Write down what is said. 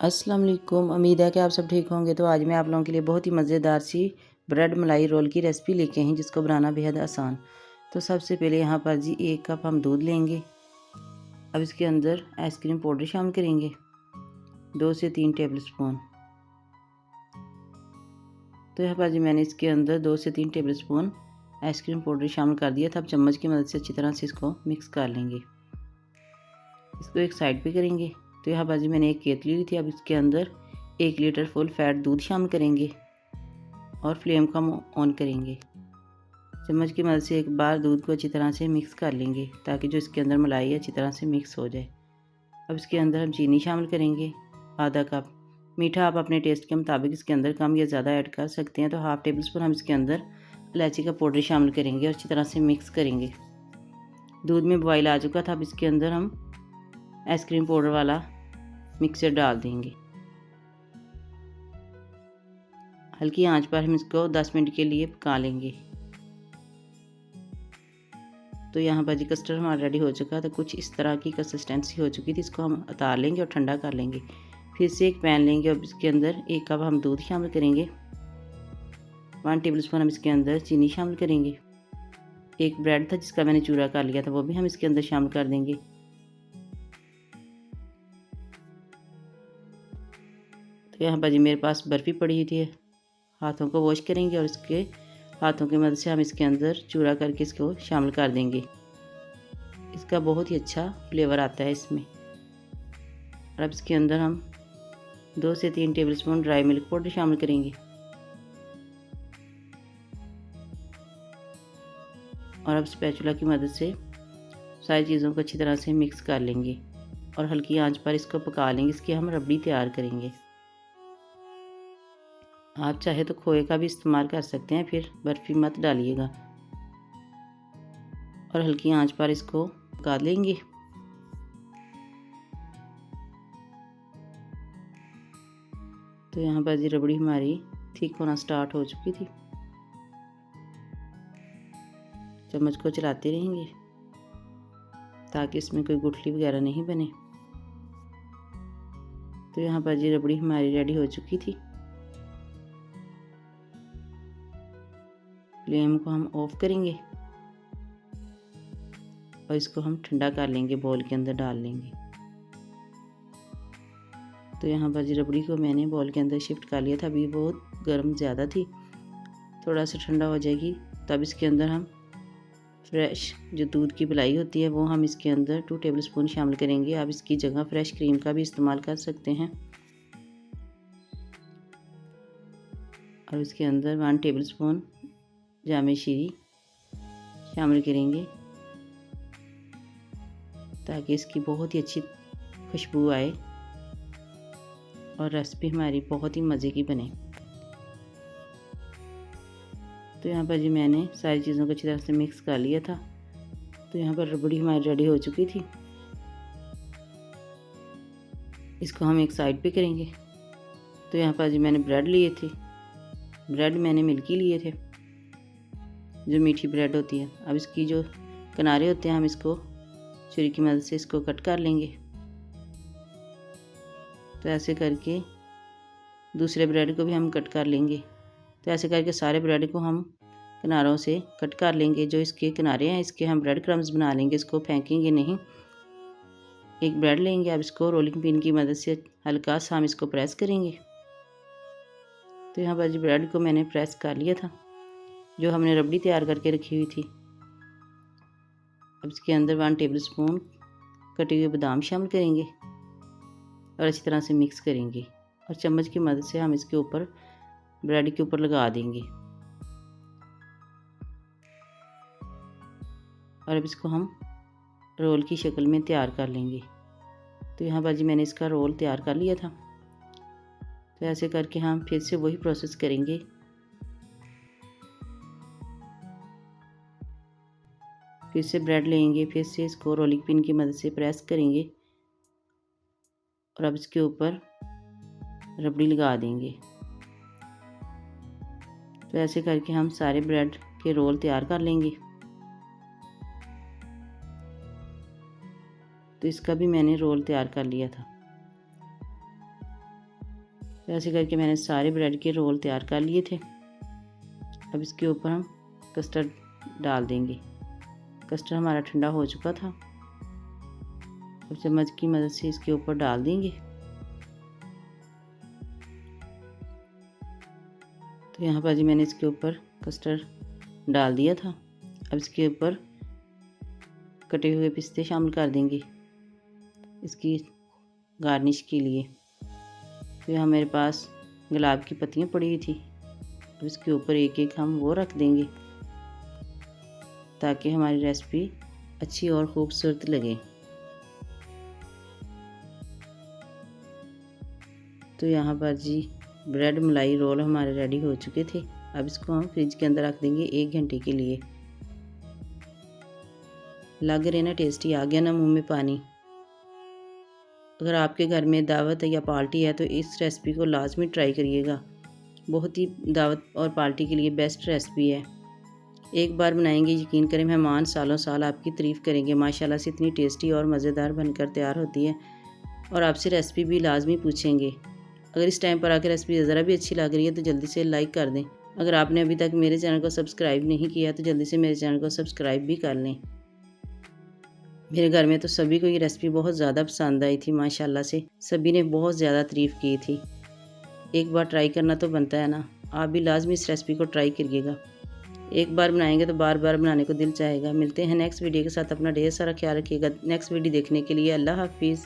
अस्सलाम वालेकुम। उम्मीद है कि आप सब ठीक होंगे। तो आज मैं आप लोगों के लिए बहुत ही मज़ेदार सी ब्रेड मलाई रोल की रेसिपी लेके आई, जिसको बनाना बेहद आसान। तो सबसे पहले यहाँ पर जी 1 कप हम दूध लेंगे। अब इसके अंदर आइसक्रीम पाउडर शामिल करेंगे 2 से 3 टेबल स्पून। तो यहाँ पर जी मैंने इसके अंदर 2 से 3 टेबल स्पून आइसक्रीम पाउडर शामिल कर दिया था। अब चम्मच की मदद से अच्छी तरह से इसको मिक्स कर लेंगे। इसको एक साइड पे करेंगे। तो यहाँ पर जी मैंने एक केतली ली थी। अब इसके अंदर 1 लीटर फुल फैट दूध शामिल करेंगे और फ्लेम को हम ऑन करेंगे। चम्मच की मदद से एक बार दूध को अच्छी तरह से मिक्स कर लेंगे ताकि जो इसके अंदर मलाई है अच्छी तरह से मिक्स हो जाए। अब इसके अंदर हम चीनी शामिल करेंगे आधा कप। मीठा आप अपने टेस्ट के मुताबिक इसके अंदर कम या ज़्यादा ऐड कर सकते हैं। तो हाफ़ टेबल स्पून हम इसके अंदर इलायची का पाउडर शामिल करेंगे और अच्छी तरह से मिक्स करेंगे। दूध में बॉयल आ चुका था। अब इसके अंदर हम आइसक्रीम पाउडर वाला मिक्सर डाल देंगे। हल्की आंच पर हम इसको 10 मिनट के लिए पका लेंगे। तो यहाँ पर जी कस्टर्ड हमारा रेडी हो चुका था। कुछ इस तरह की कंसिस्टेंसी हो चुकी थी। इसको हम उतार लेंगे और ठंडा कर लेंगे। फिर से एक पैन लेंगे और इसके अंदर 1 कप हम दूध शामिल करेंगे। 1 टेबल स्पून हम इसके अंदर चीनी शामिल करेंगे। एक ब्रेड था जिसका मैंने चूरा कर लिया था, वो भी हम इसके अंदर शामिल कर देंगे। तो यहाँ पर जी मेरे पास बर्फ़ी पड़ी हुई थी। हाथों को वॉश करेंगे और इसके हाथों की मदद से हम इसके अंदर चूरा करके इसको शामिल कर देंगे। इसका बहुत ही अच्छा फ्लेवर आता है इसमें। और अब इसके अंदर हम 2 से 3 table spoon dry milk powder शामिल करेंगे और अब स्पैचुला की मदद से सारी चीज़ों को अच्छी तरह से मिक्स कर लेंगे और हल्की आंच पर इसको पका लेंगे। इसकी हम रबड़ी तैयार करेंगे। आप चाहे तो खोए का भी इस्तेमाल कर सकते हैं, फिर बर्फ़ी मत डालिएगा। और हल्की आंच पर इसको पका लेंगे। तो यहाँ पर जी रबड़ी हमारी ठीक होना स्टार्ट हो चुकी थी। चम्मच को चलाते रहेंगे ताकि इसमें कोई गुठली वगैरह नहीं बने। तो यहाँ पर जी रबड़ी हमारी रेडी हो चुकी थी। फ्लेम को हम ऑफ करेंगे और इसको हम ठंडा कर लेंगे, बोल के अंदर डाल लेंगे। तो यहाँ पर जी रबड़ी को मैंने बोल के अंदर शिफ्ट कर लिया था। अभी बहुत गर्म ज़्यादा थी, थोड़ा सा ठंडा हो जाएगी तब इसके अंदर हम फ्रेश जो दूध की मलाई होती है वो हम इसके अंदर 2 टेबल स्पून शामिल करेंगे। आप इसकी जगह फ्रेश क्रीम का भी इस्तेमाल कर सकते हैं। और इसके अंदर 1 टेबल स्पून जामे शीरी शामिल करेंगे ताकि इसकी बहुत ही अच्छी खुशबू आए और रेसिपी हमारी बहुत ही मज़े की बने। तो यहाँ पर जी मैंने सारी चीज़ों को अच्छी तरह से मिक्स कर लिया था। तो यहाँ पर रबड़ी हमारी रेडी हो चुकी थी। इसको हम एक साइड पे करेंगे। तो यहाँ पर जी मैंने ब्रेड लिए थे। ब्रेड मैंने मिल्की लिए थे, जो मीठी ब्रेड होती है। अब इसकी जो किनारे होते हैं हम इसको छुरी की मदद से इसको कट कर लेंगे। तो ऐसे करके दूसरे ब्रेड को भी हम कट कर लेंगे। तो ऐसे करके सारे ब्रेड को हम किनारों से कट कर लेंगे। जो इसके किनारे हैं इसके हम ब्रेड क्रम्स बना लेंगे, इसको फेंकेंगे नहीं। एक ब्रेड लेंगे, अब इसको रोलिंग पिन की मदद से हल्का सा हम इसको प्रेस करेंगे। तो यहाँ पर जी ब्रेड को मैंने प्रेस कर लिया था, जो हमने रबड़ी तैयार करके रखी हुई थी। अब इसके अंदर 1 टेबल स्पून कटे हुए बादाम शामिल करेंगे और अच्छी तरह से मिक्स करेंगे और चम्मच की मदद से हम इसके ऊपर ब्रेड के ऊपर लगा देंगे। और अब इसको हम रोल की शक्ल में तैयार कर लेंगे। तो यहाँ पर जी मैंने इसका रोल तैयार कर लिया था। तो ऐसे करके हम फिर से वही प्रोसेस करेंगे। फिर से ब्रेड लेंगे, फिर से इसको रोलिंग पिन की मदद से प्रेस करेंगे और अब इसके ऊपर रबड़ी लगा देंगे। तो ऐसे करके हम सारे ब्रेड के रोल तैयार कर लेंगे। तो इसका भी मैंने रोल तैयार कर लिया था। तो ऐसे करके मैंने सारे ब्रेड के रोल तैयार कर लिए थे। अब इसके ऊपर हम कस्टर्ड डाल देंगे। कस्टर्ड हमारा ठंडा हो चुका था। अब चम्मच की मदद से इसके ऊपर डाल देंगे। तो यहाँ पर जी मैंने इसके ऊपर कस्टर्ड डाल दिया था। अब इसके ऊपर कटे हुए पिस्ते शामिल कर देंगे इसकी गार्निश के लिए। तो यहाँ मेरे पास गुलाब की पत्तियाँ पड़ी हुई थी, तो इसके ऊपर एक एक हम वो रख देंगे ताकि हमारी रेसिपी अच्छी और खूबसूरत लगे। तो यहाँ पर जी ब्रेड मलाई रोल हमारे रेडी हो चुके थे। अब इसको हम फ्रिज के अंदर रख देंगे 1 घंटे के लिए। लग रहे ना टेस्टी, आ गया ना मुंह में पानी। अगर आपके घर में दावत या पार्टी है तो इस रेसिपी को लाजमी ट्राई करिएगा। बहुत ही दावत और पार्टी के लिए बेस्ट रेसिपी है। एक बार बनाएंगे, यकीन करें मेहमान सालों साल आपकी तारीफ़ करेंगे। माशाल्लाह से इतनी टेस्टी और मज़ेदार बनकर तैयार होती है और आपसे रेसिपी भी लाजमी पूछेंगे। अगर इस टाइम पर आकर रेसिपी ज़रा भी अच्छी लग रही है तो जल्दी से लाइक कर दें। अगर आपने अभी तक मेरे चैनल को सब्सक्राइब नहीं किया तो जल्दी से मेरे चैनल को सब्सक्राइब भी कर लें। मेरे घर में तो सभी को ये रेसिपी बहुत ज़्यादा पसंद आई थी। माशाल्लाह से सभी ने बहुत ज़्यादा तारीफ़ की थी। एक बार ट्राई करना तो बनता है ना। आप भी लाजमी इस रेसिपी को ट्राई करिएगा। एक बार बनाएंगे तो बार बार बनाने को दिल चाहेगा। मिलते हैं नेक्स्ट वीडियो के साथ। अपना ढेर सारा ख्याल रखिएगा। नेक्स्ट वीडियो देखने के लिए अल्लाह हाफिज़।